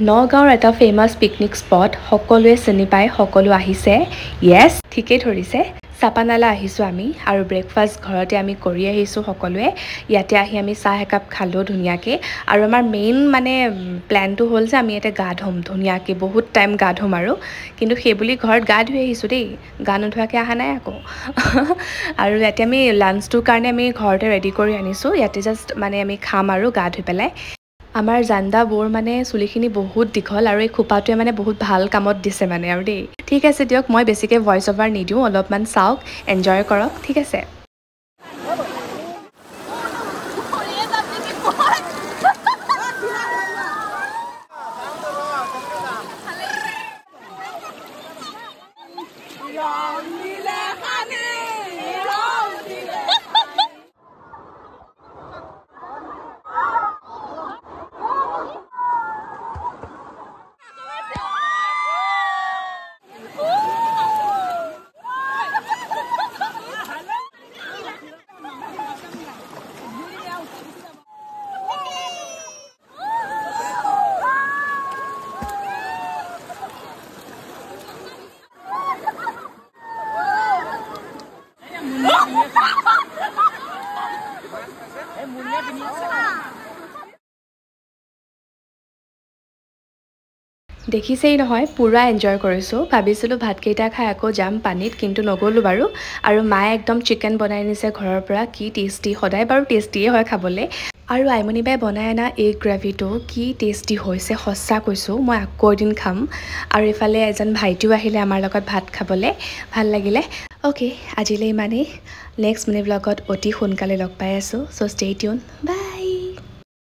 নগাঁৱৰ এটা famous picnic spot সকলোৱে চিনি পায় সকলো আহিছে য়েছ ঠিকেই ধৰিছে চাপানালা আহিছোঁ আমি আৰু ব্ৰেকফাষ্ট ঘৰতে আমি কৰি আহিছোঁ সকলোৱে ইয়াতে আহি আমি চাহ একাপ খালোঁ ধুনীয়াকৈ আৰু আমাৰ মেইন মানে প্লেনটো হ'ল যে আমি ইয়াতে গা ধুম ধুনীয়াকৈ বহুত টাইম গা ধুম আৰু কিন্তু সেইবুলি ঘৰত গা ধুই আহিছোঁ দেই গা নোধোৱাকৈ অহা নাই আকৌ আৰু ইয়াতে আমি লাঞ্চটোৰ কাৰণে আমি ঘৰতে ৰেডি কৰি আনিছোঁ ইয়াতে জাষ্ট মানে আমি খাম আৰু গা ধুই পেলাই আমাৰ জান্দা বোৰ মানে চুলিখিনি বহুত দীঘল আৰু এই খোপাটোৱে মানে বহুত ভাল কামত দিছে মানে আৰু দেই ঠিক আছে দিয়ক মই বেছিকৈ ভইচ অভাৰ নিদিওঁ অলপমান চাওক এনজয় কৰক ঠিক আছে দেখিছেই নহয় পুৰা এনজয় কৰিছোঁ ভাবিছিলোঁ ভাতকেইটা খাই আকৌ যাম পানীত কিন্তু নগ'লোঁ বাৰু আৰু মায়ে একদম চিকেন বনাই নিছে ঘৰৰ পৰা কি টেষ্টি সদায় বাৰু টেষ্টিয়ে হয় খাবলৈ আৰু আইমণি বাই বনাই অনা এগ গ্ৰেভিটো কি টেষ্টি হৈছে সঁচা কৈছোঁ মই আকৌ এদিন খাম আৰু ইফালে এজন ভাইটিও আহিলে আমাৰ লগত ভাত খাবলৈ ভাল লাগিলে অ'কে আজিলৈ ইমানেই নেক্সট মিনি ব্লগত অতি সোনকালে লগ পাই আছোঁ চ' ষ্টে টিউন বাই